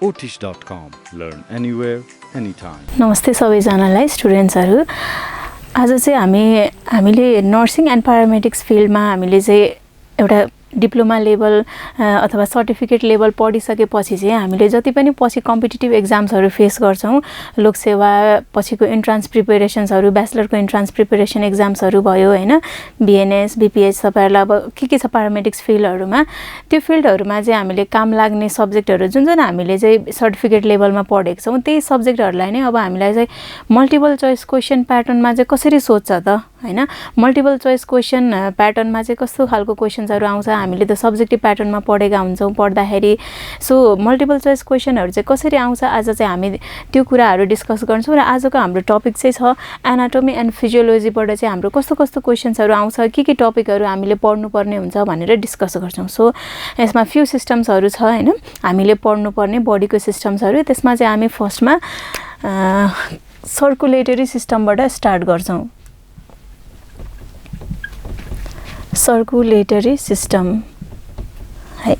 otish.com. Learn anywhere, anytime. नमस्ते सबैजनालाई स्टुडेन्ट्सहरू आज चाहिँ हामीले नर्सिङ एन्ड प्यारामेडिक्स फिल्डमा हामीले चाहिँ एउटा डिप्लोमा लेभल अथवा सर्टिफिकेट लेभल पढिसकेपछि चाहिँ हामीले जति पनि पछि कम्पिटिटिभ एक्जाम्सहरू फेस गर्छौँ लोकसेवा पछिको इन्ट्रान्स प्रिपेरेसन्सहरू ब्याचलरको इन्ट्रान्स प्रिपेरेसन एक्जाम्सहरू भयो हैन BNS BPH तपाईहरुलाई अब के छ प्यारामेडिक्स फिल्डहरुमा त्यो फिल्डहरुमा चाहिँ हामीले काम लाग्ने सब्जेक्टहरु जुन जुन हामीले चाहिँ सर्टिफिकेट लेभलमा पढेको छौँ त्यही सब्जेक्टहरुलाई नै अब हामीलाई चाहिँ मल्टिपल चोइस क्वेशन प्याटर्नमा चाहिँ कसरी सोध्छ त हैन मल्टिपल चोइस क्वेशन प्याटर्नमा चाहिँ कस्तो खालको क्वेशन्सहरु आउँछ हामीले त सब्जेक्टिभ प्याटर्नमा पढेका हुन्छौं पढ्दाखेरि सो मल्टिपल चोइस क्वेशनहरु चाहिँ कसरी आउँछ आज चाहिँ हामी त्यो कुराहरु डिस्कस गर्छौं र आजको हाम्रो टपिक चाहिँ छ एनाटोमी एन्ड फिजियोलोजीबाट चाहिँ हाम्रो कस्तो कस्तो क्वेशन्सहरु आउँछ के टपिकहरु हामीले पढ्नु पर्ने हुन्छ भनेर डिस्कस गर्छौं सो यसमा फ्यु सिस्टम्सहरु छ हैन हामीले पढ्नु पर्ने बडीको सिस्टम्सहरु त्यसमा चाहिँ हामी फर्स्टमा सर्कुलेटरी सिस्टमबाट स्टार्ट गर्छौं सर्कुलेटरी सिस्टम है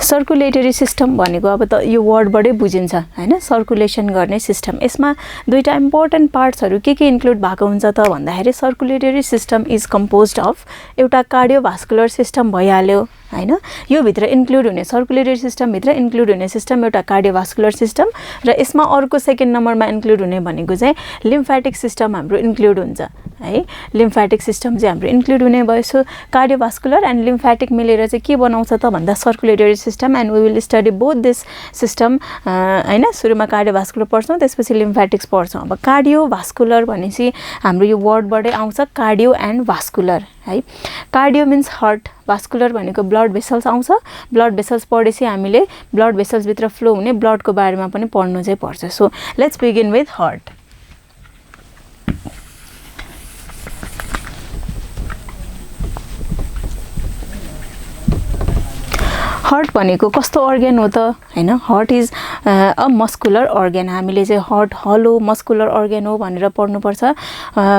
सर्कुलेटरी सिस्टम भनेको अब त यो वर्डबाटै बुझिन्छ हैन सर्कुलेसन गर्ने सिस्टम यसमा दुईटा इम्पोर्टेन्ट पार्ट्सहरु के इन्क्लुड भएको हुन्छ त भन्दाखेरि circulatory system is composed of एउटा कार्डियोभास्कुलर सिस्टम भइहाल्यो हैन यो भित्र इन्क्लुड हुने सर्कुलेटरी सिस्टम भित्र इन्क्लुड हुने सिस्टम एउटा कार्डियोभास्कुलर सिस्टम र यसमा अर्को सेकेन्ड नम्बरमा इन्क्लुड हुने भनेको चाहिँ लिम्फेटिक सिस्टम हाम्रो इन्क्लुड हुन्छ है लिम्फेटिक सिस्टम चाहिँ हाम्रो इन्क्लुड हुने भयो सो कार्डियोभास्कुलर एन्ड लिम्फेटिक मिलेर चाहिँ के बनाउँछ त भन्दा circulatory system and we will study both this system हैन सुरुमा कार्डियोभास्कुलर पढ्छौं त्यसपछि लिम्फेटिक्स पढ्छौं अब कार्डियोभास्कुलर भनेपछि हाम्रो यो वर्डबाटै आउँछ कार्डियो एन्ड भास्कुलर है कार्डियो मिन्स हार्ट भास्कुलर भनेको ब्लड भेसल्स आउँछ ब्लड भेसल्स पढेपछि हामीले ब्लड भेसल्स भित्र फ्लो हुने ब्लडको बारेमा पनि पढ्नु चाहिँ पर्छ so let's begin with heart heart भनेको कस्तो अर्गन हो त हैन heart is a muscular organ हामीले चाहिँ हार्ट हलो मस्कुलर अर्गन हो भनेर पढ्नु पर्छ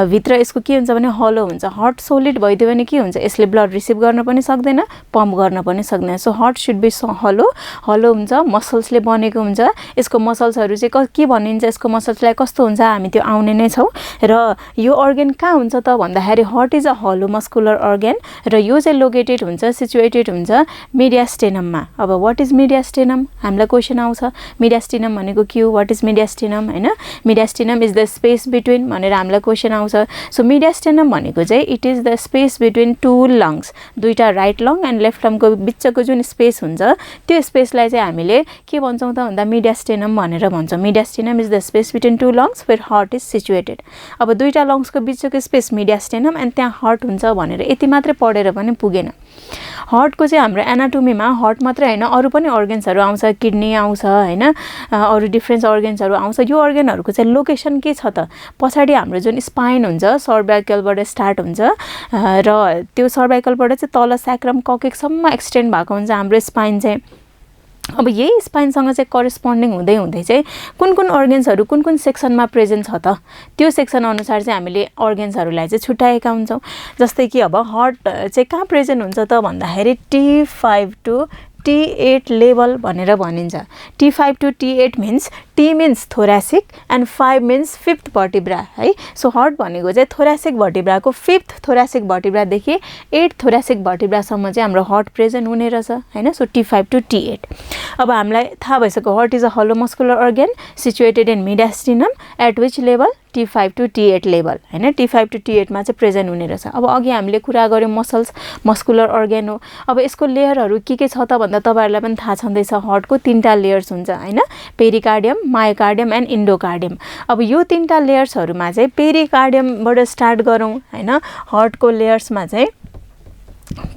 भित्र यसको के हुन्छ भने हलो हुन्छ हार्ट सोलिड भइदियो भने के हुन्छ यसले ब्लड रिसिभ गर्न पनि सक्दैन पम्प गर्न पनि सक्दैन सो हार्ट शुड बी हलो हलो हुन्छ मसल्सले बनेको हुन्छ यसको मसल्सहरु चाहिँ के भनिन्छ यसको मसल्सलाई कस्तो हुन्छ हामी त्यो आउने नै छौं र यो अर्गन कहाँ हुन्छ त भन्दाखेरि heart is a hollow muscular organ र यो चाहिँ लोकेटेड हुन्छ सिचुएटेड हुन्छ मिडियास्टेनम अब व्हाट इज मिडियास्टेनम हामीलाई क्वेशन आउँछ मिडियास्टेनम भनेको के हो व्हाट इज मिडियास्टेनम हैन मिडियास्टेनम इज द स्पेस बिट्विन भनेर हामीलाई क्वेशन आउँछ सो मिडियास्टेनम भनेको चाहिँ it is the space between two lungs दुईटा राइट लङ एन्ड लेफ्ट लङको बीचको जुन स्पेस हुन्छ त्यो स्पेसलाई चाहिँ हामीले के भन्छौं त भन्दा मिडियास्टेनम भनेर भन्छौं mediastinum is the space between two lungs where heart is situated अब दुईटा लंग्सको बीचको स्पेस मिडियास्टेनम एन्ड त्यहाँ हार्ट हुन्छ भनेर यति मात्र पढेर पनि पुगेन हार्टको चाहिँ हाम्रो एनाटोमीमा हार्ट मात्र हैन अरु पनि अर्गन्सहरु आउँछ किडनी आउँछ हैन अरु डिफरेन्ट अर्गन्सहरु आउँछ यो अर्गनहरुको चाहिँ लोकेसन के छ त पछाडी हाम्रो जुन स्पाइन हुन्छ सर्वाइकलबाट स्टार्ट हुन्छ र त्यो सर्वाइकलबाट चाहिँ तल सैक्रम ककेक्सम्म एक्सटेन्ड भएको हुन्छ हाम्रो स्पाइन चाहिँ अब यही स्पाइनसँग चाहिँ करेस्पोन्डिङ हुँदै हुँदै चाहिँ कुन अर्गन्सहरु कुन सेक्सनमा प्रेजेन्ट छ त त्यो सेक्सन अनुसार चाहिँ हामीले अर्गन्सहरुलाई चाहिँ छुट्याएका हुन्छौं जस्तै कि अब हार्ट चाहिँ कहाँ प्रेजेन्ट हुन्छ त भन्दाखेरि T5 to T8 लेभल भनेर भनिन्छ T5 to T8 means T means thoracic and 5 means fifth vertebra है सो हार्ट भनेको चाहिँ थोरासिक भर्टिब्राको फिफ्थ थोरासिक भर्टिब्रा देखि 8 थोरासिक भर्टिब्रा सम्म चाहिँ हाम्रो हार्ट प्रेजेन्ट हुने रहेछ हैन सो T5 to T8 अब हामीलाई थाहा भइसक्यो heart is a hollow muscular organ situated in mediastinum at which level T5 to T8 level हैन T5 to T8 मा चाहिँ प्रेजेन्ट हुने रहेछ अब अघि हामीले कुरा गर्यौं मसल्स मस्कुलर अर्गन हो अब यसको लेयरहरु के छ त भन्दा तपाईहरुलाई पनि थाहा छँदैछ हार्टको तीनटा लेयर्स हुन्छ हैन पेरिकार्डियम मायोकार्डियम एन्ड इन्डोकार्डियम अब यो तीनटा लेयर्सहरुमा चाहिँ पेरिकार्डियमबाट स्टार्ट गरौं हैन हार्टको लेयर्समा चाहिँ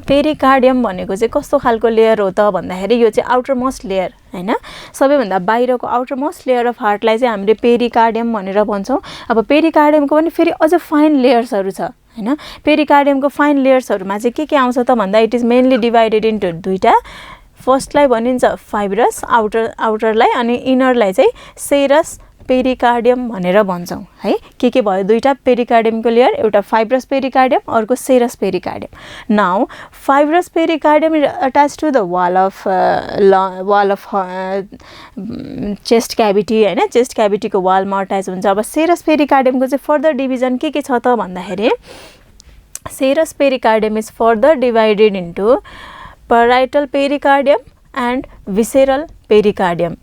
पेरिकार्डियम भनेको चाहिँ कस्तो खालको लेयर हो त भन्दाखेरि यो चाहिँ आउटर मोस्ट लेयर हैन सबैभन्दा बाहिरको आउटर मोस्ट लेयर अफ हार्टलाई चाहिँ हामीले पेरिकार्डियम भनेर भन्छौं अब पेरिकार्डियमको पनि फेरि अझ फाइन लेयर्सहरु छ हैन पेरिकार्डियमको फाइन लेयर्सहरुमा चाहिँ के आउँछ त भन्दा it is mainly divided into दुईटा फर्स्टलाई भनिन्छ फाइब्रस आउटरलाई अनि इनरलाई चाहिँ सेरस पेरिकार्डियम भनेर भन्छौँ है के भयो दुईटा पेरिकार्डियमको लेयर एउटा फाइब्रस पेरिकार्डियम अर्को serous pericardium now fibrous pericardium is attach to the wall of chest cavity हैन चेस्ट क्याभिटीको वालमा अट्याच हुन्छ अब सेरस पेरिकार्डियमको चाहिँ फर्दर डिभिजन के छ त भन्दाखेरि serous pericardium is further divided into parietal pericardium and visceral pericardium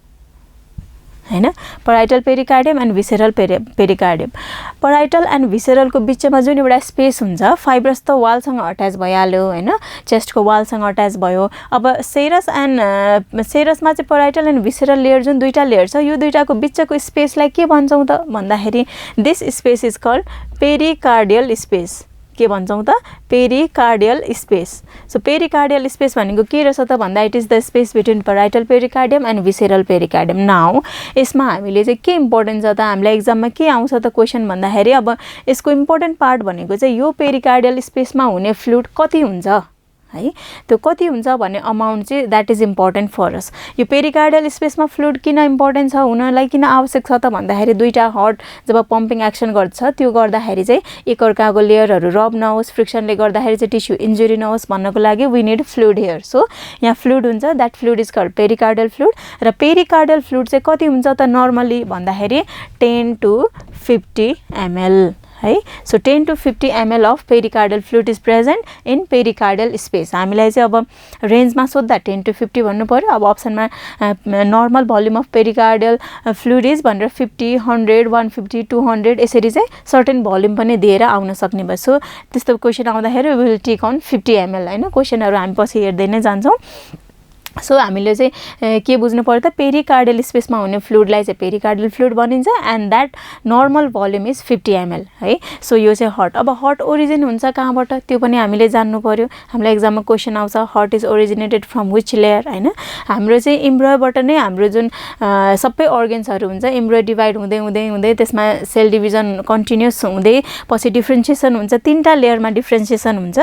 हैन parietal pericardium and visceral pericardium parietal and visceral को बिचमा जुन एउटा स्पेस हुन्छ फाइब्रस त वालसँग अट्याच भइहाल्यो हैन चेस्टको वालसँग अट्याच भयो अब सेरसमा चाहिँ parietal and visceral लेयर जुन दुईटा लेयर छ यो दुईटाको बिचको स्पेसलाई के भन्छौं त भन्दाखेरि this space is called pericardial space के भन्छौं त pericardial space so pericardial space भनेको के रहेछ त भन्दा it is the space between parietal pericardium and visceral pericardium now यसमा हामीले चाहिँ के इम्पोर्टेन्ट छ त हामीलाई एक्जाममा के आउँछ त क्वेशन भन्दाखेरि अब यसको इम्पोर्टेन्ट पार्ट भनेको चाहिँ यो पेरिकार्डियल स्पेसमा हुने फ्लुइड कति हुन्छ है त्यो कति हुन्छ भन्ने अमाउन्ट चाहिँ दैट इज इम्पोर्टेन्ट फर अस यो पेरिकार्डियल स्पेसमा फ्लुइड किन इम्पोर्टेन्ट छ हुनलाई किन आवश्यक छ त भन्दाखेरि दुईटा हार्ट जब पम्पिङ एक्सन गर्छ त्यो गर्दाखेरि चाहिँ एकअर्काको लेयरहरू रब नहोस् फ्रिक्सनले गर्दाखेरि चाहिँ टिस्यु इन्जुरी नहोस् भन्नको लागि we need fluid here so यहाँ फ्लुइड हुन्छ that fluid is called pericardial fluid र पेरिकार्डियल फ्लुइड चाहिँ कति हुन्छ त नर्मली भन्दाखेरि 10 to 50 ml है so 10 to 50 ml of pericardial fluid is present in pericardial space हामीलाई चाहिँ अब रेन्जमा सोध्दा 10 to 50 भन्नु पर्यो अब अप्सनमा normal volume of pericardial fluid is भनेर 50 100 150 200 यसरी चाहिँ सर्टेन भोल्युम पनि दिएर आउन सक्ने भयो सो त्यस्तो क्वेशन आउँदाखेरि we will take on 50 ml हैन क्वेशनहरु हामी पछि हेर्दै नै जान्छौं सो हामीले चाहिँ के बुझ्नु पर्यो त पेरिकार्डियल स्पेसमा हुने फ्लुइडलाई चाहिँ पेरिकार्डियल फ्लुइड भनिन्छ and that normal volume is 50 ml है सो यो चाहिँ हार्ट अब हार्ट ओरिजिन हुन्छ कहाँबाट त्यो पनि हामीले जान्नु पर्यो हामीलाई एक्जाममा क्वेशन आउँछ heart is originated from which layer हैन हाम्रो चाहिँ इम्ब्रोबाट नै हाम्रो जुन सबै अर्गन्सहरु हुन्छ इम्ब्रो डिवाइड हुँदै हुँदै हुँदै त्यसमा सेल डिभिजन कन्टिन्युअस हुँदै पछि डिफरेन्शिएसन हुन्छ तीनटा लेयरमा डिफरेन्शिएसन हुन्छ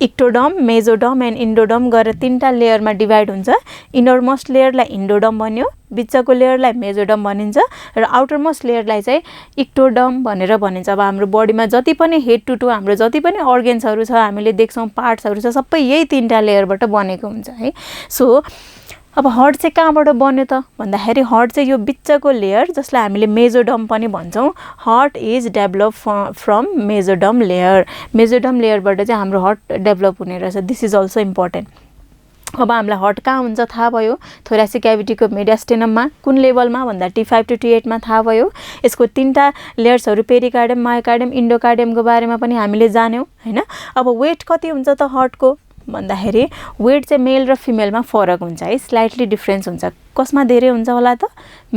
इक्टोडर्म मेजोडर्म एन्ड इन्डोडर्म गरेर तीनटा लेयरमा डिवाइड हुन्छ इनरमोस्ट लेयरलाई इन्डोडर्म भन्यो बिचको लेयरलाई मेजोडर्म भनिन्छ र आउटर मोस्ट लेयरलाई चाहिँ इक्टोडर्म भनेर भनिन्छ अब हाम्रो बडीमा जति पनि हेड टु टु हाम्रो जति पनि अर्गन्सहरु छ हामीले देख्छौं पार्ट्सहरु छ सबै यही तीनटा लेयरबाट बनेको हुन्छ है सो अब हार्ट चाहिँ कहाँबाट बन्यो त भन्दाखेरि हार्ट चाहिँ यो बिचको लेयर जसलाई हामीले मेजोडर्म पनि भन्छौं heart is develop from mesoderm लेयरबाट चाहिँ हाम्रो हार्ट डेभलप हुने रहेछ दिस इज अल्सो इम्पोर्टेन्ट अब हामीलाई हार्ट कहाँ हुन्छ थाहा भयो थोरासिक क्याभिटीको मेडियास्टेनममा कुन लेभलमा भन्दा T5 to T8 मा थाहा भयो यसको तीनटा लेयर्सहरु पेरिकार्डियम मायोकार्डियम इन्डोकार्डियमको बारेमा पनि हामीले जान्यौं हैन अब वेट कति हुन्छ त हार्टको भन्दाखेरि वेट चाहिँ मेल र फिमेलमा फरक हुन्छ है स्लाइटली डिफरेन्स हुन्छ कसमा धेरै हुन्छ होला त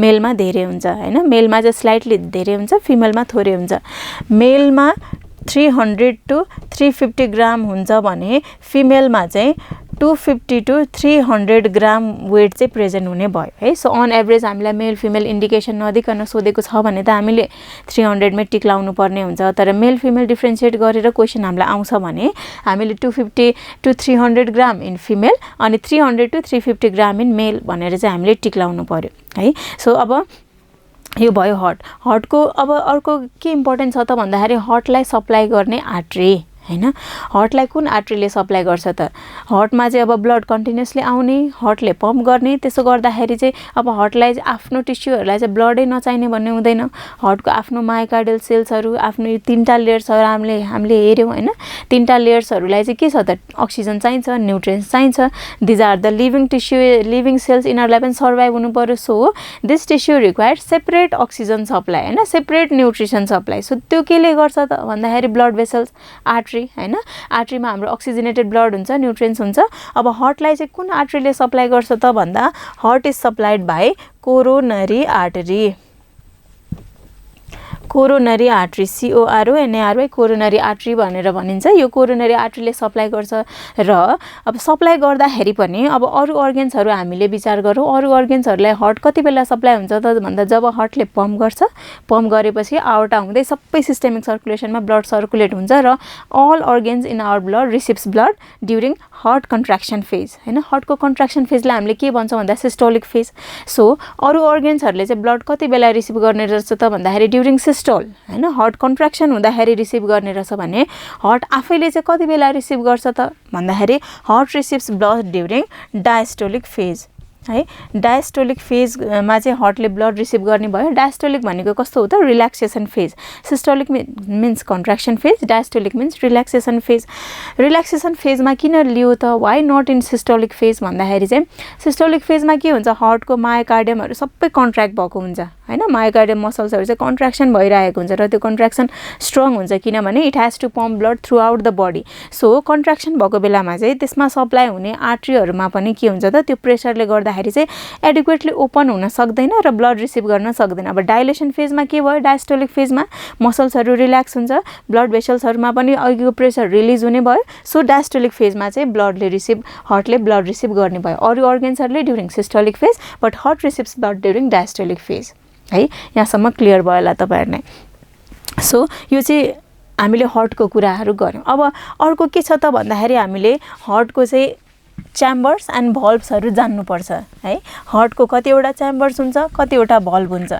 मेलमा धेरै हुन्छ हैन मेलमा चाहिँ स्लाइटली धेरै हुन्छ फिमेलमा थोरै हुन्छ मेलमा 300 to 350 ग्राम हुन्छ भने फिमेलमा चाहिँ 250 to 300 ग्राम वेट चाहिँ प्रेजेन्ट हुने भयो है सो अन एभरेज हामीलाई मेल फिमेल इन्डिकेसन नदिकन सोधेको छ भने त हामीले 300 मै टिक लाउनु पर्ने हुन्छ तर मेल फिमेल डिफरेन्शिएट गरेर क्वेशन हामीलाई आउँछ भने हामीले 250 to 300 ग्राम इन फिमेल अनि 300 to 350 ग्राम इन मेल भनेर चाहिँ हामीले टिक लाउनु पर्यो है सो अब यो भयो हार्टको अब अर्को के इम्पोर्टेन्ट छ त भन्दाखेरि हार्टलाई सप्लाई गर्ने आर्टरी हैन हार्टलाई कुन आर्टरीले सप्लाई गर्छ त हार्टमा चाहिँ अब ब्लड कन्टिन्युअसली आउने हार्टले पम्प गर्ने त्यसो गर्दाखेरि चाहिँ अब हार्टलाई आफ्नो टिस्युहरुलाई चाहिँ ब्लडै नचाहिने भन्ने हुँदैन हार्टको आफ्नो मायोकार्डियल सेल्सहरु आफ्नो तीनटा लेयर्सहरु हामीले हेर्यौं हैन तीनटा लेयर्सहरुलाई चाहिँ के छ त अक्सिजन चाहिन्छ न्यूट्रिएन्ट्स चाहिन्छ this are the living cells इनहरुलाई पनि सर्भाइभ हुनु पर्यो so this tissue required separate oxygen supply हैन सेपरेट न्यूट्रिसन सप्लाई सो त्यो केले गर्छ त भन्दाखेरि ब्लड भेसल्स आर्टरी हैन आर्टरीमा हाम्रो अक्सिजनेटेड ब्लड हुन्छ न्यूट्रिएन्ट्स हुन्छ अब हार्टलाई चाहिँ कुन आर्टरीले सप्लाई गर्छ त भन्दा heart is supplied by coronary artery coronary artery CORONARY coronary artery भनेर भनिन्छ। यो कोरोनरी आर्ट्रीले सप्लाई गर्छ र अब सप्लाई गर्दाखेरि पनि अब अरू अर्गेन्सहरू हामीले विचार गरौँ। अरू अर्गेन्सहरूलाई हार्ट कति बेला सप्लाई हुन्छ त भन्दा जब हार्टले पम्प गर्छ, पम्प गरेपछि आउट हुँदै सबै सिस्टेमिक सर्कुलेसनमा ब्लड सर्कुलेट हुन्छ र all organs in our blood receives blood during heart contraction phase हैन। हार्टको कन्ट्र्याक्सन फेजलाई हामीले के भन्छौँ भन्दा सिस्टोलिक फेज। सो अरू अर्गेन्सहरूले चाहिँ ब्लड कति बेला रिसिभ गर्ने रहेछ त भन्दाखेरि ड्युरिङ सिस्टोल हैन, हार्ट कन्ट्र्याक्सन हुँदाखेरि रिसिभ गर्ने रहेछ भने हार्ट आफैले चाहिँ कति बेला रिसिभ गर्छ त भन्दाखेरि heart receives blood during diastolic phase है। डायस्टोलिक फेजमा चाहिँ हार्टले ब्लड रिसिभ गर्ने भयो। डायस्टोलिक भनेको कस्तो हो त relaxation phase. Systolic means contraction phase, diastolic means relaxation phase. Relaxation फेजमा किन लियो त why not in systolic phase भन्दाखेरि चाहिँ सिस्टोलिक फेजमा के हुन्छ हार्टको मायोकार्डियमहरू सबै कन्ट्र्याक्ट भएको हुन्छ हैन। मायोकार्डियम मसल्सहरू चाहिँ कन्ट्र्याक्सन भइरहेको हुन्छ र त्यो कन्ट्र्याक्सन स्ट्रङ हुन्छ किनभने it has to pump blood throughout the body. So contraction भएको बेलामा चाहिँ त्यसमा सप्लाई हुने आर्ट्रीहरूमा पनि के हुन्छ त त्यो प्रेसरले गर्दाखेरि चाहिँ एडिक्वेटली ओपन हुन सक्दैन र ब्लड रिसिभ गर्न सक्दैन। अब डाइलेसन फेजमा के भयो, डायस्टोलिक फेजमा मसल्सहरू रिल्याक्स हुन्छ, ब्लड भेसल्सहरूमा पनि अघिको प्रेसर रिलिज हुने भयो। सो डायस्टोलिक फेजमा चाहिँ हार्टले ब्लड रिसिभ गर्ने भयो। अरू अर्गेन्सहरूले during systolic phase but heart receives blood during diastolic phase है। यहाँसम्म क्लियर भयो होला तपाईँहरूलाई। सो यो चाहिँ हामीले हार्टको कुराहरू गऱ्यौँ। अब अर्को के छ त भन्दाखेरि हामीले हार्टको चाहिँ च्याम्बर्स एन्ड भल्भ्सहरू जान्नुपर्छ है। हार्टको कतिवटा च्याम्बर्स हुन्छ, कतिवटा भल्भ हुन्छ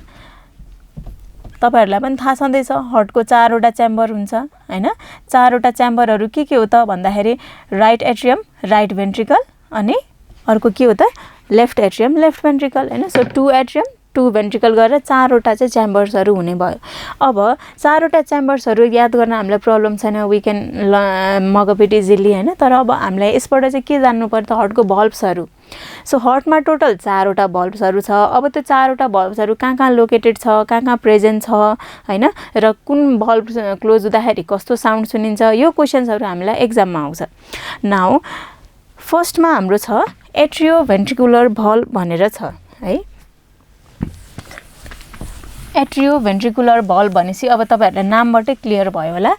तपाईँहरूलाई पनि थाहा छँदैछ। हार्टको 4वटा च्याम्बर हुन्छ हैन। 4वटा च्याम्बरहरू के हो त भन्दाखेरि राइट एट्रियम, राइट भेन्ट्रिकल अनि अर्को के हो त लेफ्ट एट्रियम, लेफ्ट भेन्ट्रिकल हैन। सो 2 एट्रियम 2 भेन्ट्रिकल गरेर 4वटा चाहिँ च्याम्बर्सहरू हुने भयो। अब 4वटा च्याम्बर्सहरू याद गर्न हामीलाई प्रब्लम छैन, we can mug it easily हैन। तर अब हामीलाई यसबाट चाहिँ के जान्नु पर्यो त हार्टको भल्भ्सहरू। सो हार्टमा टोटल 4वटा भल्भ्सहरू छ। अब त्यो 4वटा भल्भ्सहरू कहाँ लोकेटेड छ, कहाँ प्रेजेन्ट छ हैन र कुन भल्भ क्लोज हुँदाखेरि कस्तो साउन्ड सुनिन्छ, यो क्वेसन्सहरू हामीलाई एक्जाममा आउँछ। नाउ फर्स्टमा हाम्रो छ एट्रियो भेन्ट्रिकुलर भल्भ भनेर छ है। एट्रियो भेन्ट्रिकुलर भल्भ भनेपछि अब तपाईँहरूलाई नामबाटै क्लियर भयो होला।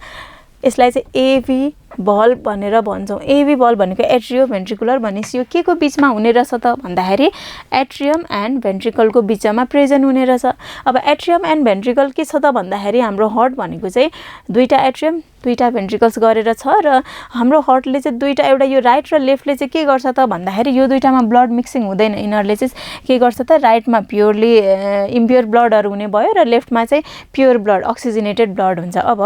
यसलाई चाहिँ एभी भल्भ भनेर भन्छौँ। एभी भल्भ भनेको एट्रियो भेन्ट्रिकुलर भनेपछि यो के को बिचमा हुने रहेछ त भन्दाखेरि एट्रियम एन्ड भेन्ट्रिकलको बिचमा प्रेजेन्ट हुने रहेछ। अब एट्रियम एन्ड भेन्ट्रिकल के छ त भन्दाखेरि हाम्रो हार्ट भनेको चाहिँ 2टा एट्रियम 2टा भेन्ट्रिकल्स गरेर छ र हाम्रो हार्टले चाहिँ 2टा, एउटा यो राइट र लेफ्टले चाहिँ के गर्छ त भन्दाखेरि यो 2टामा ब्लड मिक्सिङ हुँदैन। यिनीहरूले चाहिँ के गर्छ त राइटमा प्योरली इम्प्योर ब्लडहरू हुने भयो र लेफ्टमा चाहिँ प्योर ब्लड अक्सिजनेटेड ब्लड हुन्छ। अब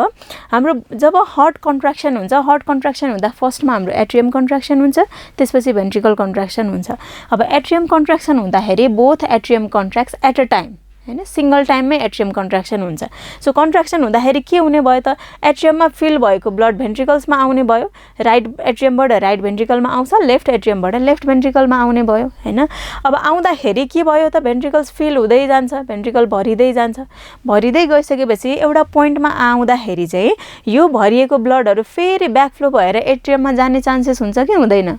हाम्रो जब हार्ट कन्ट्र्याक्सन हुन्छ, हार्ट कन्ट्र्याक्सन हुँदा फर्स्टमा हाम्रो एट्रियम कन्ट्र्याक्सन हुन्छ, त्यसपछि भेन्ट्रिकल कन्ट्र्याक्सन हुन्छ। अब एट्रियम कन्ट्र्याक्सन हुँदाखेरि both atrium contracts at a time हैन, सिंगल टाइममै एट्रियम कन्ट्र्याक्सन हुन्छ। सो कन्ट्र्याक्सन हुँदाखेरि के हुने भयो त एट्रियममा फिल भएको ब्लड भेन्ट्रिकल्समा आउने भयो, राइट एट्रियमबाट राइट भेन्ट्रिकलमा आउँछ, लेफ्ट एट्रियमबाट लेफ्ट भेन्ट्रिकलमा आउने भयो हैन। अब आउँदाखेरि के भयो त भेन्ट्रिकल्स फिल हुँदै जान्छ, भेन्ट्रिकल भरिँदै जान्छ। भरिँदै गइसकेपछि एउटा पोइन्टमा आउँदाखेरि चाहिँ यो भरिएको ब्लडहरू फेरि ब्याकफ्लो भएर एट्रियममा जाने चान्सेस हुन्छ कि हुँदैन?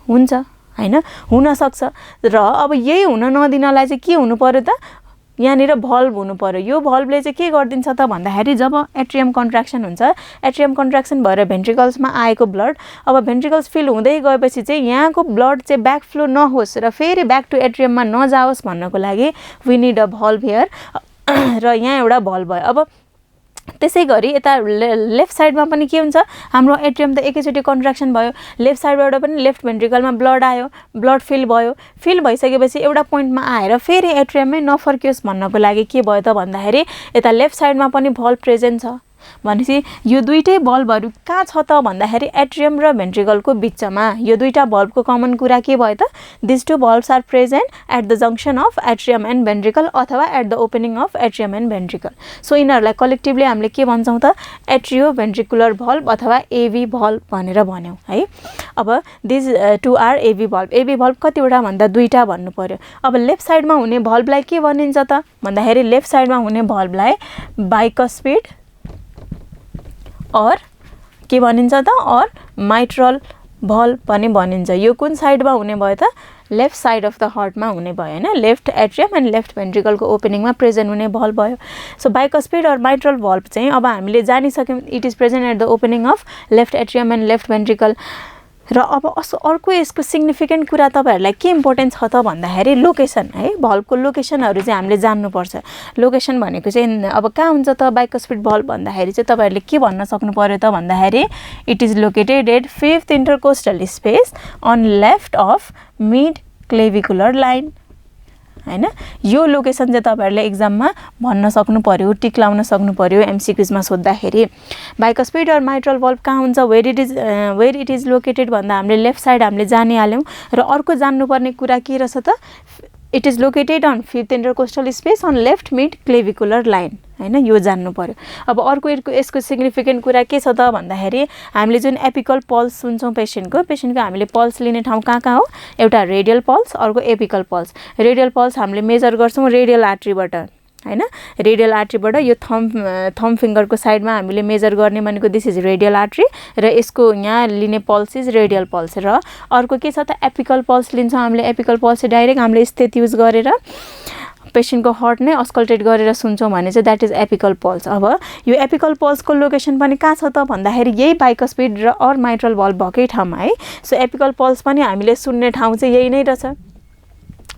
हुन्छ हैन, हुनसक्छ। र अब यही हुन नदिनलाई चाहिँ के हुनु पर्यो त यहाँनिर भल्भ हुनु पर्यो। यो भल्भले चाहिँ के गरिदिन्छ त भन्दाखेरि जब एट्रियम कन्ट्र्याक्सन हुन्छ, एट्रियम कन्ट्र्याक्सन भएर भेन्ट्रिकल्समा आएको ब्लड अब भेन्ट्रिकल्स फिल हुँदै गएपछि चाहिँ यहाँको ब्लड चाहिँ ब्याकफ्लो नहोस् र फेरि ब्याक टु एट्रियममा नजाओस् भन्नको लागि we need a valve here र यहाँ एउटा भल्भ भयो। अब त्यसै गरी यता लेफ्ट साइडमा पनि के हुन्छ, हाम्रो एट्रियम त एकैचोटि कन्ट्र्याक्सन भयो, लेफ्ट साइडबाट पनि लेफ्ट भेन्ट्रिकलमा ब्लड आयो, ब्लड फिल भयो। फिल भइसकेपछि एउटा पोइन्टमा आएर फेरि एट्रियममै नफर्कियोस् भन्नको लागि के भयो त भन्दाखेरि यता लेफ्ट साइडमा पनि भल्भ प्रेजेन्ट छ। भनेपछि यो 2टै भल्भहरू कहाँ छ त भन्दाखेरि एट्रियम र भेन्ट्रिकलको बिचमा। यो 2टा भल्भको कमन कुरा के भयो त this 2 valves are present at the junction of atrium and ventricle अथवा at the opening of atrium and ventricle. So यिनीहरूलाई कलेक्टिभली हामीले के भन्छौँ त एट्रियो भेन्ट्रिकुलर भल्भ अथवा एभी भल्भ भनेर भन्यौँ है। अब this 2 are AV valve. AV valve कतिवटा भन्दा 2टा भन्नु पर्यो। अब लेफ्ट साइडमा हुने भल्भलाई के भनिन्छ त भन्दाखेरि लेफ्ट साइडमा हुने भल्भलाई बाइकस्पिड और के भनिन्छ त और माइट्रल भल्भ पनि भनिन्छ। यो कुन साइडमा हुने भयो त लेफ्ट साइड अफ द हार्टमा हुने भयो हैन लेफ्ट एट्रियम एन्ड लेफ्ट भेन्ट्रिकलको ओपनिङमा प्रेजेन्ट हुने भल्भ भयो so bicuspid or mitral valve चाहिँ अब हामीले जानिसक्यौँ it is present at the opening of left atrium and left ventricle र अब अर्को यसको सिग्निफिकेन्ट कुरा तपाईहरुलाई के इम्पोर्टेन्ट छ त भन्दाखेरि लोकेसन है भल्भको लोकेसनहरु चाहिँ हामीले जान्नुपर्छ लोकेसन भनेको चाहिँ अब कहाँ हुन्छ त बाइकस्पिड भल्भ भन्दाखेरि चाहिँ तपाईहरुले के भन्न सक्नु पर्यो त भन्दाखेरि it is located at 5th intercostal space on left of mid clavicular line हैन यो लोकेसन चाहिँ तपाईहरुले एक्जाममा भन्न सक्नु पर्यो टिक लाउन सक्नु पर्यो एमसीक्यूज मा सोध्दाखेरि बाइकस्पिड अर माइट्रल भल्भ कहाँ हुन्छ वेयर इट इज लोकेटेड भन्दा हामीले लेफ्ट साइड हामीले जानिहाल्यौं र अर्को जान्नुपर्ने कुरा के रहेछ त it is located on 5th intercostal space on left mid clavicular line हैन यो जान्नु पर्यो अब अर्को यसको सिग्निफिकेन्ट कुरा के छ त भन्दाखेरि हामीले जुन एपिकल पल्स सुन्छौं पेशेन्टको हामीले पल्स लिने ठाउँ कहाँ हो एउटा रेडियल पल्स अर्को एपिकल पल्स रेडियल पल्स हामीले मेजर गर्छौं रेडियल आर्टरीबाट हैन रेडियल आर्टरीबाट यो थम्ब फिंगरको साइडमा हामीले मेजर गर्ने भनेको दिस इज रेडियल आर्टरी र यसको यहाँ लिने पल्स इज रेडियल पल्स र अर्को के छ त एपिकल पल्स लिन्छौं हामीले एपिकल पल्स चाहिँ डाइरेक्ट हामीले स्टेट युज गरेर पेशेन्टको हार्ट नै अस्कल्टेट गरेर सुन्छौं भने चाहिँ दैट इज एपिकल पल्स अब यो एपिकल पल्सको लोकेसन पनि कहाँ छ त भन्दाखेरि यही बाइकस्पिड र अर माइट्रल भल्भ भकै ठाउँमा है सो एपिकल पल्स पनि हामीले सुन्ने ठाउँ चाहिँ यही नै रहेछ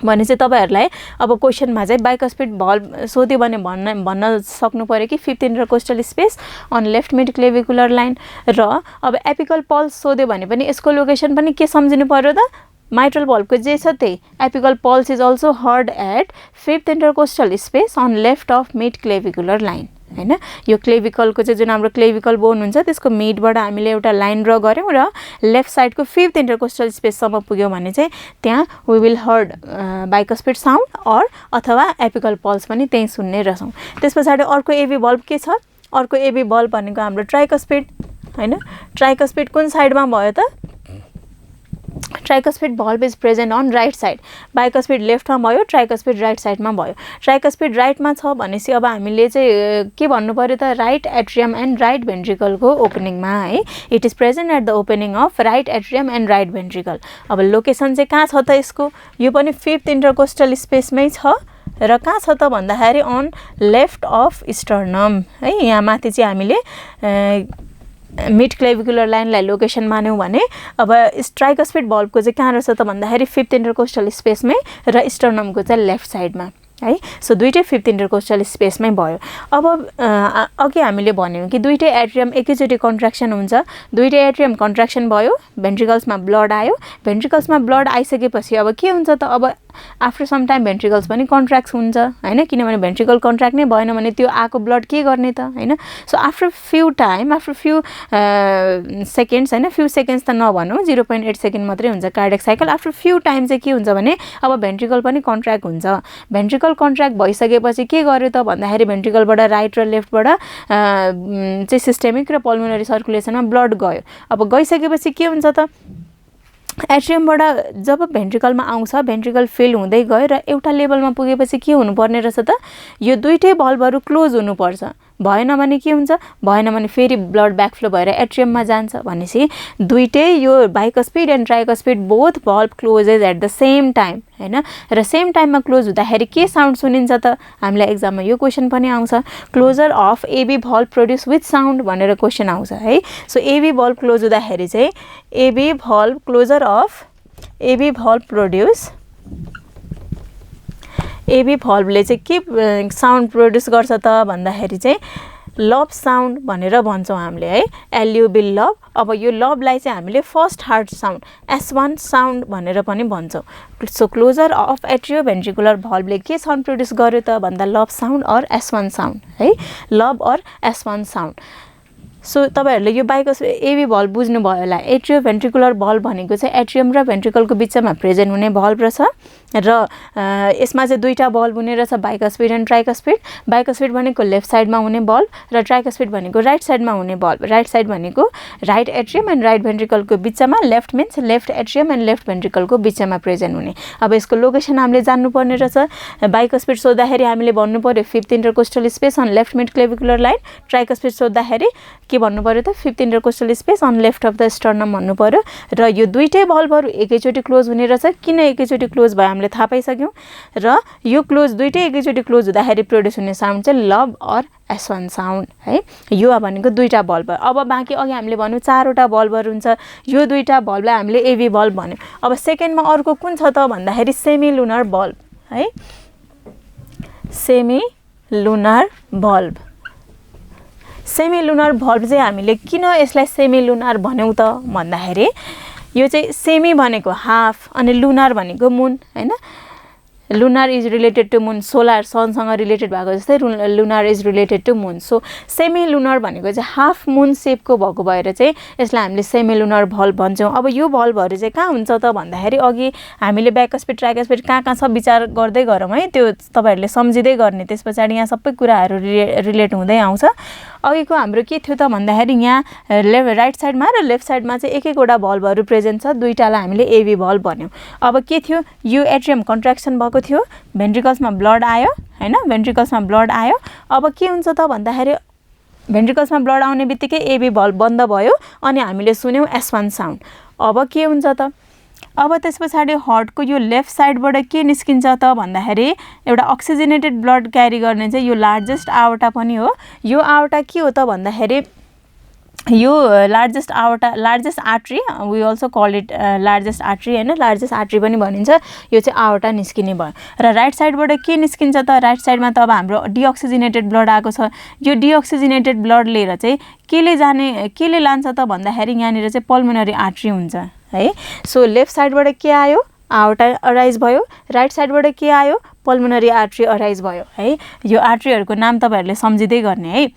भने चाहिँ तपाईहरुलाई अब क्वेशनमा चाहिँ बाइकस्पिड भल्भ सोध्यो भने भन्न सक्नु पर्यो कि 5th intercostal space on left mid clavicular line र अब एपिकल पल्स सोध्यो भने पनि यसको लोकेसन पनि के सम्झिनु पर्यो त माइट्रल भल्भको जे छ त्यही apical pulse is also heard at 5th intercostal space on left of mid clavicular line हैन यो क्लेभिकलको चाहिँ जुन हाम्रो क्लेभिकल बोन हुन्छ त्यसको मिडबाट हामीले एउटा लाइन ड्रा गर्यौं र लेफ्ट साइडको 5th इन्टरकोस्टल स्पेस सम्म पुग्यौं भने चाहिँ त्यहाँ we will heard bicuspid sound or अथवा एपिकल पल्स पनि त्यही सुन्ने रहछौं त्यसपछि अर्को एबी भल्भ के छ अर्को एबी भल्भ भनेको हाम्रो ट्राइकस्पिड हैन ट्राइकस्पिड कुन साइडमा भयो त tricuspid valve is present on right side bicuspid लेफ्टमा भयो ट्राइकस्पिड राइट साइडमा भयो ट्राइकस्पिड राइटमा छ भनेपछि अब हामीले चाहिँ के भन्नु पर्यो त राइट एट्रियम एन्ड राइट भेन्ट्रिकलको ओपनिङमा है it is present at the opening of right atrium and right ventricle अब लोकेसन चाहिँ कहाँ छ त यसको यो पनि 5th इन्टरकोस्टल स्पेसमै छ र कहाँ छ त भन्दाखेरि अन लेफ्ट अफ स्टर्नम है यहाँ माथि चाहिँ हामीले मिड क्लेभिकुलर लाइनलाई लोकेसन मान्यौं भने अब ट्राइकस्पिड भल्भको चाहिँ कहाँ रहेछ त भन्दाखेरि 5th इन्टरकोस्टल स्पेसमै र स्टर्नमको चाहिँ लेफ्ट साइडमा है सो दुईटै 5th इन्टरकोस्टल स्पेसमै भयो अब अघि हामीले भन्यौं कि दुईटै एट्रियम एकैचोटी कन्ट्र्याक्सन हुन्छ दुईटै एट्रियम कन्ट्र्याक्सन भयो भेन्ट्रिकल्समा ब्लड आयो भेन्ट्रिकल्समा ब्लड आइसकेपछि अब के हुन्छ त अब आफ्टर सम टाइम भेन्ट्रिकल्स पनि कन्ट्र्याक्ट हुन्छ हैन किनभने भेन्ट्रिकल कन्ट्र्याक्ट नै भएन भने त्यो आको ब्लड के गर्ने त हैन सो आफ्टर फ्यू सेकेन्ड्स हैन फ्यू सेकेन्ड्स त नभनौं 0.8 सेकेन्ड मात्रै हुन्छ cardiac cycle after few time चाहिँ के हुन्छ भने अब भेन्ट्रिकल पनि कन्ट्र्याक्ट हुन्छ भेन्ट्रिकल कन्ट्र्याक्ट भइसकेपछि के गर्यो त भन्दाखेरि भेन्ट्रिकलबाट राइट र लेफ्टबाट चाहिँ सिस्टेमिक र पल्मोनरी सर्कुलेसनमा ब्लड गयो अब गइसकेपछि के हुन्छ त एट्रियमबाट जब भेन्ट्रिकलमा आउँछ भेन्ट्रिकल फिल हुँदै गयो र एउटा लेभलमा पुगेपछि के हुनुपर्ने रहेछ त यो दुईटै भल्भहरु क्लोज हुनुपर्छ भएन भने के हुन्छ भएन भने फेरि ब्लड ब्याकफ्लो भएर एट्रियममा जान्छ भनेपछि दुईटै यो bicuspid and tricuspid both valve closes at the same time हैन र सेम टाइममा क्लोज हुँदाखेरि के साउन्ड सुनिन्छ त हामीलाई एक्जाममा यो क्वेशन पनि आउँछ closure of AB valve produce with sound भनेर क्वेशन आउँछ है सो एबी भल्भ क्लोज हुँदाखेरि चाहिँ AV valve closure of AB valve produce AV भल्भले चाहिँ के साउन्ड प्रोड्युस गर्छ त भन्दाखेरि चाहिँ लभ साउन्ड भनेर भन्छौं हामीले है एल्युबिल लभ अब यो लभलाई चाहिँ हामीले first heart sound S1 sound भनेर पनि भन्छौं सो क्लोजर अफ एट्रियोभेन्ट्रिकुलर भल्भले के साउन्ड प्रोड्युस गर्यो त भन्दा lub sound or S1 sound है lub or S1 sound so तपाईहरुले यो एबी भल्भ बुझ्नु भयो होला एट्रियोभेन्ट्रिकुलर भल्भ भनेको चाहिँ एट्रियम र भेन्ट्रिकलको बीचमा प्रेजेन्ट हुने भल्भ रहेछ र यसमा चाहिँ दुईटा भल्भ हुने रहेछ बाइकस्पिड एन्ड ट्राइकस्पिड बाइकस्पिड भनेको लेफ्ट साइडमा हुने भल्भ र ट्राइकस्पिड भनेको राइट साइडमा हुने भल्भ राइट साइड भनेको राइट एट्रियम एन्ड राइट भेन्ट्रिकलको बीचमा left means left atrium and left भेन्ट्रिकलको बीचमा प्रेजेन्ट हुने अब यसको लोकेसन हामीले जान्नु पर्ने रहेछ बाइकस्पिड सोध्दाखेरि हामीले भन्नु पर्यो 5th intercostal space on left mid clavicular line tricuspid सोध्दाखेरि के भन्नु पर्यो त 5th intercostal space on left of the sternum भन्नु पर्यो र यो दुईटै भल्भहरू एकैचोटि क्लोज हुने रहेछ किन एकैचोटि क्लोज भयो हामीले थाहा पाइसक्यौँ र यो क्लोज दुईटै एकैचोटि क्लोज हुँदाखेरि प्रोड्युस हुने साउन्ड चाहिँ लब अर S1 साउन्ड है यो भनेको दुईटा भल्भ अब बाँकी अघि हामीले भन्यौँ चारवटा भल्भहरू हुन्छ यो दुईटा भल्भलाई हामीले एभी भल्भ भन्यौँ अब सेकेन्डमा अर्को कुन छ त भन्दाखेरि सेमी लुनर भल्भ है semi lunar valve semi lunar valve चाहिँ हामीले किन यसलाई सेमी लुनर भन्यौँ त भन्दाखेरि यो चाहिँ सेमी भनेको हाफ अनि लुनर भनेको मुन हैन lunar is related to moon solar सनसँग रिलेटेड भएको जस्तै lunar is related to moon so semi lunar भनेको चाहिँ हाफ मुन सेपको भएको भएर चाहिँ यसलाई हामीले सेमी लुनर भल्भ भन्छौँ अब यो भल्भहरू चाहिँ कहाँ हुन्छ त भन्दाखेरि अघि हामीले ब्याकस्पिड ट्राइकस्पिड कहाँ छ विचार गर्दै गरौँ है त्यो तपाईँहरूले सम्झिँदै गर्ने त्यस पछाडि यहाँ सबै कुराहरू रिलेट हुँदै आउँछ अघिको हाम्रो के थियो त भन्दाखेरि यहाँ राइट साइडमा र लेफ्ट साइडमा चाहिँ एक एकवटा भल्भहरू प्रेजेन्ट छ दुईटालाई हामीले एभी भल्भ भन्यौँ अब के थियो यो एट्रियम कन्ट्र्याक्सन भएको थियो भेन्ट्रिकल्समा ब्लड आयो हैन भेन्ट्रिकल्समा ब्लड आयो अब के हुन्छ त भन्दाखेरि भेन्ट्रिकल्समा ब्लड आउने बित्तिकै एभी भल्भ बन्द भयो अनि हामीले सुन्यौँ S1 साउन्ड अब के हुन्छ त अब त्यस पछाडि हार्टको यो लेफ्ट साइडबाट के निस्किन्छ त भन्दाखेरि एउटा अक्सिजनेटेड ब्लड क्यारी गर्ने चाहिँ यो लार्जेस्ट आर्टा पनि हो यो आर्टा के हो त भन्दाखेरि यो largest artery we also call it largest artery हैन लार्जेस्ट आर्टरी पनि भनिन्छ यो चाहिँ आर्टा निस्किने भयो र राइट साइडबाट के निस्किन्छ त राइट साइडमा त अब हाम्रो डिअक्सिजनेटेड ब्लड आएको छ यो डिअक्सिजनेटेड ब्लड लिएर चाहिँ केले लान्छ त भन्दाखेरि यहाँनिर चाहिँ पल्मोनरी आर्टरी हुन्छ है सो लेफ्ट साइडबाट के आयो आर्टा अराइज भयो राइट साइडबाट के आयो पल्मोनरी आर्टरी अराइज भयो है यो आर्टरीहरूको नाम तपाईँहरूले सम्झिँदै गर्ने है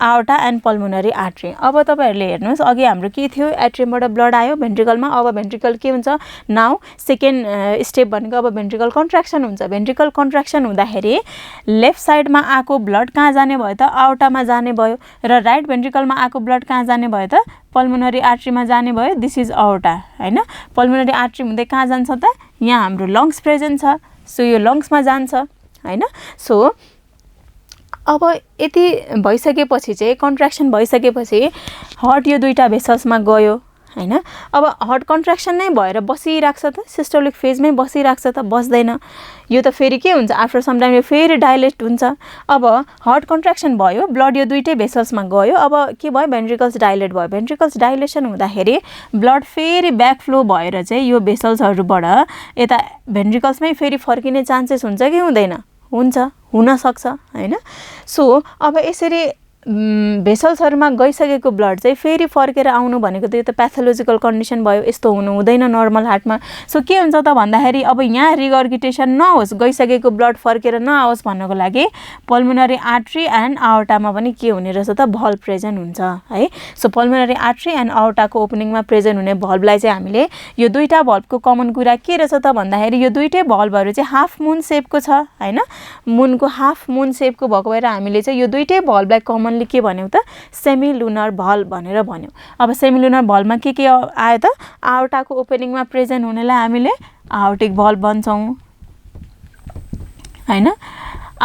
आर्टा एन्ड पल्मोनरी आर्टरी अब तपाईँहरूले हेर्नुहोस् अघि हाम्रो के थियो एट्रियमबाट ब्लड आयो भेन्ट्रिकलमा अब भेन्ट्रिकल के हुन्छ नाउ सेकेन्ड स्टेप भनेको अब भेन्ट्रिकल कन्ट्र्याक्सन हुन्छ भेन्ट्रिकल कन्ट्र्याक्सन हुँदाखेरि लेफ्ट साइडमा आएको ब्लड कहाँ जाने भयो त आर्टामा जाने भयो र राइट भेन्ट्रिकलमा आएको ब्लड कहाँ जाने भयो त पल्मोनरी आर्टरीमा जाने भयो दिस इज आर्टा हैन पल्मोनरी आर्टरी हुँदै कहाँ जान्छ त यहाँ हाम्रो लङ्स प्रेजेन्ट छ सो यो लङ्समा जान्छ हैन सो अब यति भइसकेपछि चाहिँ कन्ट्र्याक्सन भइसकेपछि हार्ट यो दुईटा भेसल्समा गयो हैन अब हार्ट कन्ट्र्याक्सन नै भएर बसिरहेको छ त सिस्टोलिक फेजमै बसिरहेको छ त बस्दैन यो त फेरि के हुन्छ आफ्टर सम टाइम यो फेरि डाइलेट हुन्छ अब हार्ट कन्ट्र्याक्सन भयो ब्लड यो दुईटै भेसल्समा गयो अब के भयो भेन्ट्रिकल्स डाइलेट भयो भेन्ट्रिकल्स डाइलेसन हुँदाखेरि ब्लड फेरि ब्याक फ्लो भएर चाहिँ यो भेसल्सहरूबाट यता भेन्ट्रिकल्समै फेरि फर्किने चान्सेस हुन्छ कि हुँदैन हुन्छ हुनसक्छ हैन सो अब यसरी भेसल्सहरूमा गइसकेको ब्लड चाहिँ फेरि फर्केर आउनु भनेको त यो त प्याथोलोजिकल कन्डिसन भयो यस्तो हुनु हुँदैन नर्मल हार्टमा सो के हुन्छ त भन्दाखेरि अब यहाँ रिगर्गिटेसन नहोस् गइसकेको ब्लड फर्केर नआओस् भन्नको लागि पल्मोनरी आर्टरी एन्ड आर्टामा पनि के हुने रहेछ त भल्भ प्रेजेन्ट हुन्छ है सो पल्मोनरी आर्टरी एन्ड आर्टाको ओपनिङमा प्रेजेन्ट हुने भल्भलाई चाहिँ हामीले यो दुईटा भल्भको कमन कुरा के रहेछ त भन्दाखेरि यो दुईटै भल्भहरू चाहिँ हाफ मुन सेपको छ हैन मुनको हाफ मुन सेपको भएको भएर हामीले चाहिँ यो दुईटै भल्भलाई कमन के भन्यौ त सेमी लुनर भल्भ भनेर भन्यौ अब सेमी लुनर भल्भमा के आयो त आर्टाको ओपनिङमा प्रेजेन्ट हुनेलाई हामीले आर्टिक भल्भ भन्छौं हैन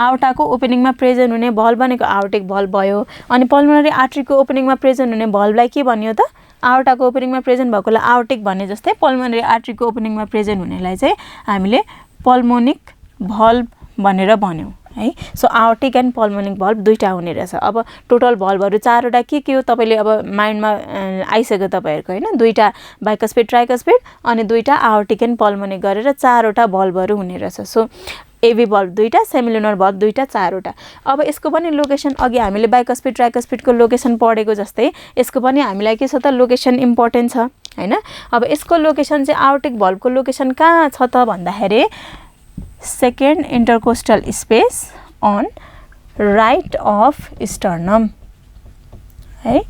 आर्टाको ओपनिङमा प्रेजेन्ट हुने भल्भ भनेको आर्टिक भल्भ भयो अनि पल्मोनरी आर्टरीको ओपनिङमा प्रेजेन्ट हुने भल्भलाई के भन्यो त आर्टाको ओपनिङमा प्रेजेन्ट भएकोलाई आर्टिक भन्ने जस्तै पल्मोनरी आर्टरीको ओपनिङमा प्रेजेन्ट हुनेलाई चाहिँ हामीले पल्मोनिक भल्भ भनेर भन्यौ है so Arctic and pulmonic valve दुईटा हुने रहेछ अब टोटल भल्भहरू चारवटा के हो तपाईले अब माइन्डमा आइसक्यो तपाईहरुको हैन दुईटा बाइकस्पिड ट्राइकस्पिड अनि दुईटा आर्टिक एन्ड पल्मोनिक गरेर चारवटा भल्भहरू हुने रहेछ सो एभी भल्भ दुईटा सेमिलुनर भल्भ दुईटा चारवटा अब यसको पनि लोकेसन अघि हामीले बाइकस्पिड ट्राइकस्पिडको लोकेसन पढेको जस्तै यसको पनि हामीलाई के छ त लोकेसन इम्पोर्टेन्ट छ हैन अब यसको लोकेसन चाहिँ आर्टिक भल्भको लोकेसन कहाँ छ त भन्दाखेरि second intercostal space on right of sternum है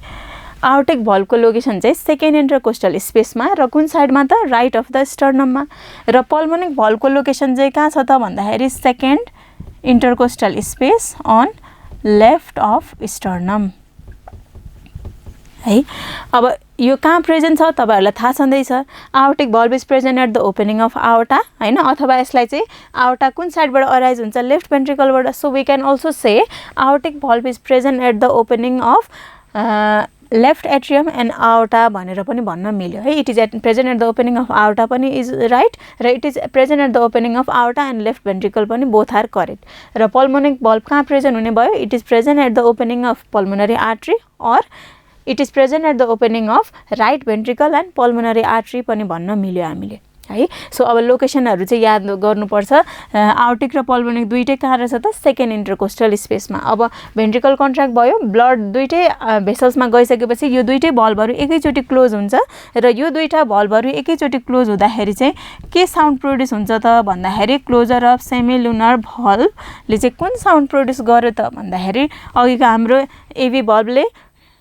आर्टिक भल्भको लोकेसन चाहिँ सेकेन्ड इंटरकोस्टल स्पेसमा र कुन साइडमा त राइट अफ द स्टर्नममा र पल्मोनिक भल्भको लोकेसन चाहिँ कहाँ छ त भन्दाखेरि second intercostal space on left of sternum है अब यो कहाँ प्रेजेन्ट छ तपाईहरुलाई थाहा छँदैछ aortic valve is present at the opening of aorta हैन अथवा यसलाई चाहिँ आर्टा कुन साइडबाट अराइज हुन्छ लेफ्ट भेन्ट्रिकलबाट so we can also say aortic valve is present at the opening of left atrium and aorta भनेर पनि भन्न मिल्यो है it is present at the opening of outta पनि इज राइट र it is present at the opening of aorta and left ventricle पनि both are correct र pulmonic बल्ब कहाँ प्रेजेन्ट हुने भयो it is present at the opening of pulmonary artery or it is present at the opening of right ventricle and pulmonary artery पनि भन्न मिल्यो हामीले है सो अब लोकेसनहरू चाहिँ याद गर्नुपर्छ आउटिक र पल्मोनिक दुईटै कहाँ रहेछ त सेकेन्ड इन्टरकोस्टल स्पेसमा अब भेन्ट्रिकल कन्ट्र्याक्ट भयो ब्लड दुईटै भेसल्समा गइसकेपछि यो दुईटै भल्भहरू एकैचोटि क्लोज हुन्छ र यो दुईटा भल्भहरू एकैचोटि क्लोज हुँदाखेरि चाहिँ के साउन्ड प्रोड्युस हुन्छ त भन्दाखेरि क्लोजर अफ सेमिलुनर भल्भले चाहिँ कुन साउन्ड प्रोड्युस गर्यो त भन्दाखेरि अघिको हाम्रो एभी भल्भले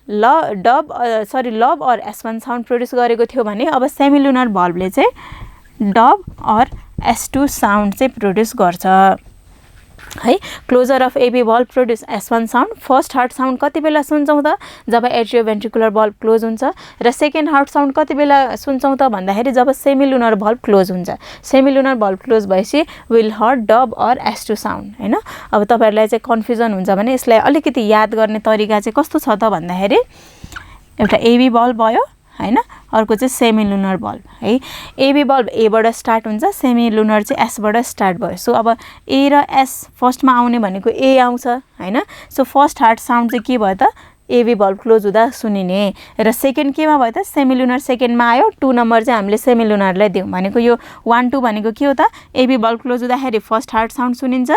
लब अर S1 साउन्ड प्रोड्युस गरेको थियो भने अब सेमिलुनर भल्भले चाहिँ डब अर S2 साउन्ड चाहिँ प्रोड्युस गर्छ है closure of AB valve produce S1 sound first heart sound कति बेला सुन्छौँ त जब एट्रियोभेन्ट्रिकुलर भल्भ क्लोज हुन्छ र सेकेन्ड हार्ट साउन्ड कति बेला सुन्छौँ त भन्दाखेरि जब सेमिलुनर भल्भ क्लोज हुन्छ सेमिलुनर भल्भ क्लोज भएपछि will heard dub or S2 sound हैन अब तपाईहरुलाई चाहिँ कन्फ्युजन हुन्छ भने यसलाई अलिकति याद गर्ने तरिका चाहिँ कस्तो छ त भन्दाखेरि एउटा एबी भल्भ भयो हैन अर्को चाहिँ सेमिलुनर भल्भ है एबी भल्भ एबाट स्टार्ट हुन्छ सेमिलुनर चाहिँ S बाट स्टार्ट भयो सो अब ए र S फर्स्टमा आउने भनेको ए आउँछ हैन सो फर्स्ट हार्ट साउन्ड चाहिँ के भयो त एबी भल्भ क्लोज हुँदा सुनिने र सेकेन्ड केमा भयो त सेमिलुनर सेकेन्डमा आयो 2 नम्बर चाहिँ हामीले सेमिलुनरलाई दियौँ भनेको यो 1 2 भनेको के हो त एबी भल्भ क्लोज हुँदाखेरि फर्स्ट हार्ट साउन्ड सुनिन्छ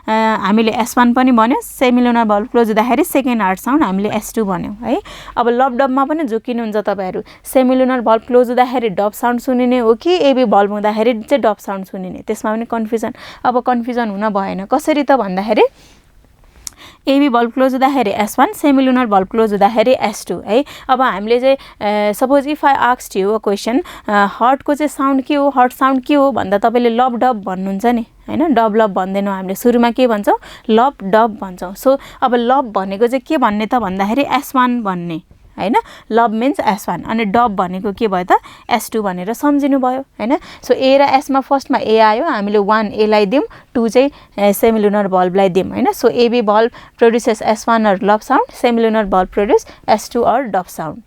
हामीले S1 पनि भन्यो सेमिलुनर भल्भ क्लोज हुँदाखेरि सेकेन्ड हार्ट साउन्ड हामीले S2 भन्यौँ है अब लब डबमा पनि झुकिनुहुन्छ तपाईहरु सेमिलुनर भल्भ क्लोज हुँदाखेरि डब साउन्ड सुनिने हो कि एबी भल्भ हुँदाखेरि चाहिँ डब साउन्ड सुनिने त्यसमा पनि कन्फ्युजन हुन भएन कसरी त भन्दाखेरि एबी भल्भ क्लोज हुँदाखेरि S1 सेमिलुनर भल्भ क्लोज हुँदाखेरि S2 है अब हामीले चाहिँ suppose if I asked you a question हार्टको चाहिँ साउन्ड के हो हार्ट साउन्ड के हो भन्दा तपाईले लब डब भन्नुहुन्छ नि हैन डब लब भन्दैनौ हामीले सुरुमा के भन्छौं लब डब भन्छौं सो अब लब भनेको चाहिँ के भन्ने त भन्दाखेरि S1 भन्ने हैन लब मिन्स S1 अनि डब भनेको के भयो त S2 भनेर सम्झिनु भयो हैन सो ए र S मा फर्स्टमा ए आयो हामीले 1 ए लाई दियौं 2 चाहिँ सेमिलुनर भल्भलाई दियौं हैन so AV valve produces S1 or lub sound semilunar valve produce S2 or dub sound